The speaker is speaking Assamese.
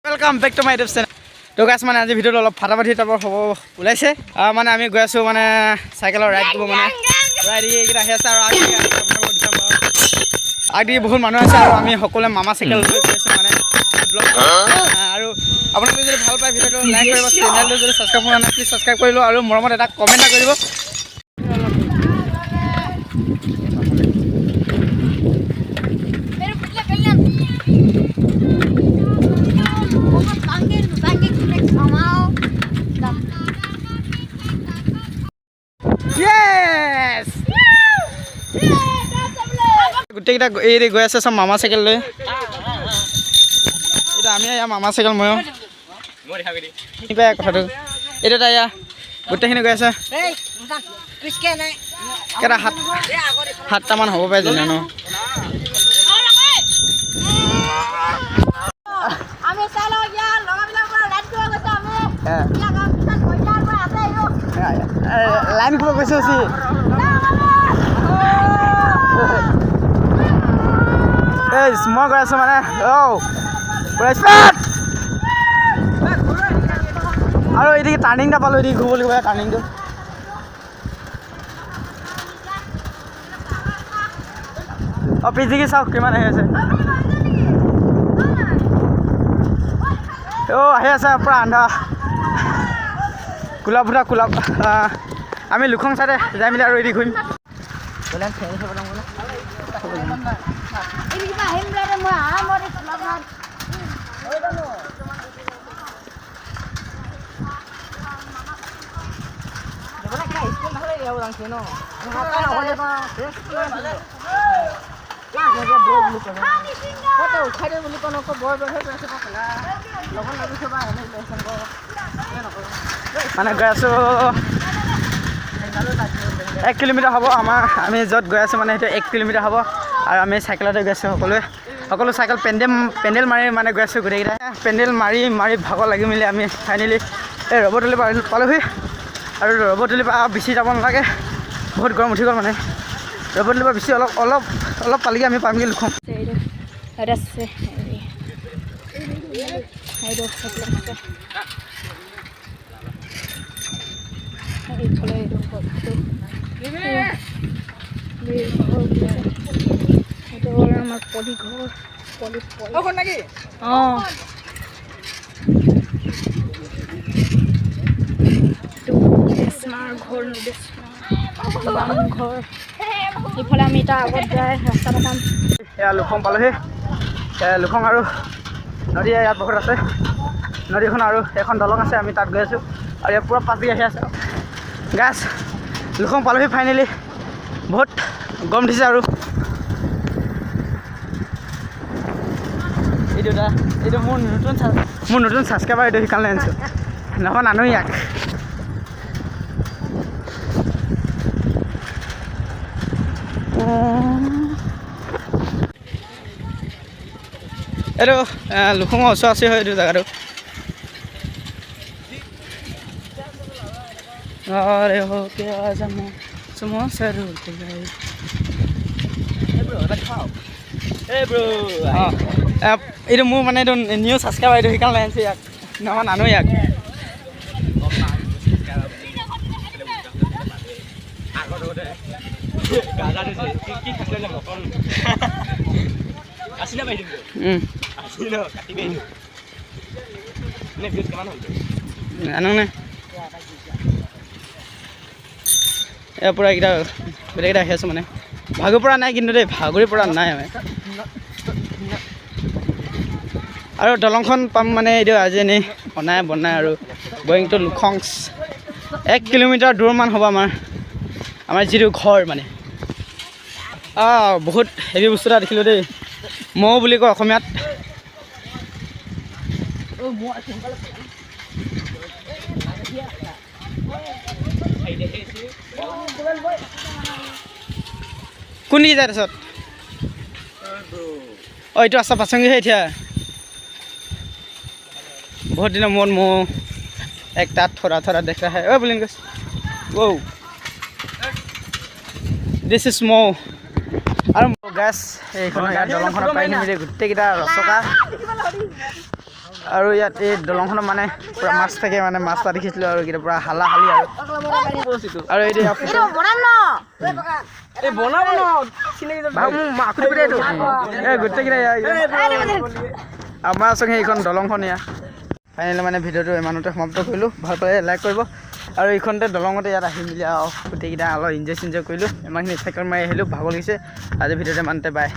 Welcome back to my YouTube channel. तो गाइस माने आज ভিডিওটো অলপ ফাটাফাটি টাইপৰ হ'ব ওলাইছে। মানে আমি গৈ আছো মানে সাইকেলৰ ৰাইড কৰিব মানে ৰাইড এইকেইটা আহি আছে আৰু আদি বহুত মানুহ আছে আৰু আমি সকলোৱে মামা সাইকেল লৈ গৈ আছো মানে ব্লগ আৰু আপোনালোকে যদি ভাল পায় ভিডিওটো লাইক কৰিব, চেনেলটো যদি সাবস্ক্ৰাইব কৰা নাই প্লিজ সাবস্ক্ৰাইব কৰি লও আৰু মৰমত এটা কমেন্ট কৰিব। Yes! গোটেইকেইটা এই গৈ আছে সব মামা সাইকেল লৈ। এটা আমি মামা সাইকেল ময়ো কথাটো এটা ইয়া গোটেইখিনি গৈ আছে। কেইটা সাতটামান হ'ব পাৰে জানো ন? লাইন খুব গৈছে মই গৈ আছো মানে আৰু এইদিকে টাৰ্ণিংটা পালো, এইদিকে ঘূৰিব লাগিব টাৰ্ণিংটো। পিজিকি চাওক কিমান আহি আছে। আহি আছে পুৰা আন্ধা কোলা ফুটা কোলা। আমি লুখং চাইডে যাই মেলি আৰু এদি ঘূৰিম। মানে গৈ আছো 1 কিলোমিটাৰ হ'ব আমাৰ। আমি য'ত গৈ আছো মানে সেইটো 1 কিলোমিটাৰ হ'ব আৰু আমি চাইকেলতে গৈ আছো সকলো চাইকেল পেণ্ডেল মাৰি মানে গৈ আছো গোটেইকেইটা। পেণ্ডেল মাৰি ভাগৰ লাগি মেলি আমি ফাইনেলি এই ৰবটলি পালোহি। আৰু ৰবটলি পৰা বেছি যাব নালাগে, বহুত গৰম উঠি গ'ল মানে। ৰবটলি পৰা বেছি অলপ পালেগৈ আমি পামগৈ লুখং। আমার পলি ঘর নাকি ঘর ইফালে আমি এটা আগত যাই রাস্তা পাম। এয়া লুখং পালোহি। লুখং আৰু নদী ইয়াত বহুত আছে। নদীখন আৰু এখন দলং আছে, আমি তাত গৈ আছো আৰু ইয়াত পুৰা পাছ দি আহি আছে। গাছ লুখং পালোহি ফাইনেলি। বহুত গৰম দিছে আৰু এইটো মোৰ নতুন ছাবস্ক্ৰাইবাৰ। এইটো সেইকাৰণে আনিছোঁ, নহয় নানো ইয়াক। এইটো লুখঙৰ ওচৰ হয় এইটো জেগাটো। এইটো মোৰ মানে এইটো নিউ ছাবস্ক্ৰাইবাৰ। এইটো সেইকাৰণে আনিছোঁ ইয়াক, নহয় নানো ইয়াক। জানো নে এয়া পূৰা এইকেইটা গোটেইকেইটা আহি আছোঁ মানে। ভাগৰ পৰা নাই কিন্তু দেই, ভাগৰি পৰা নাই আমি। আৰু দলংখন পাম মানে এইটো আজি এনেই বনাই আৰু গোয়িং টু লুখং 1 কিলোমিটাৰ দূৰমান হ'ব আমাৰ যিটো ঘৰ মানে। বহুত হেভি বস্তু এটা দেখিলোঁ দেই, মৌ বুলি কয় অসমীয়াত। কোন দি যায় তাৰপিছত? এইটো আছা পাচংগিহে এতিয়া। बहुत दिन मन मो एक तात थोड़ा थोड़ा देख रहा है। ओ बोलिंगस वो दिस इज मो और गैस এই কোন দলংখন পাই নিমিলে গোটেইকেইটা ৰচকা আৰু ইয়াত এই দলংখনত মানে পূৰা মাছ থাকে মানে মাছ এটা দেখিছিলোঁ আৰু এইকেইটা পূৰা হালা হালি আৰু এতিয়া গোটেইকেইটা আমাৰ আচলতে এইখন দলংখন এয়া ফাইনেলি মানে ভিডিঅ'টো ইমানতে সমাপ্ত কৰিলোঁ ভাল পালে লাইক কৰিব আৰু এইখনতে দলঙতে ইয়াত আহি মেলি আৰু গোটেইকেইটা অলপ ইনজয় কৰিলোঁ ইমানখিনি চাইকেল মাৰি আহিলোঁ ভাগৰ লাগিছে আজি ভিডিঅ'টো ইমানতে বাই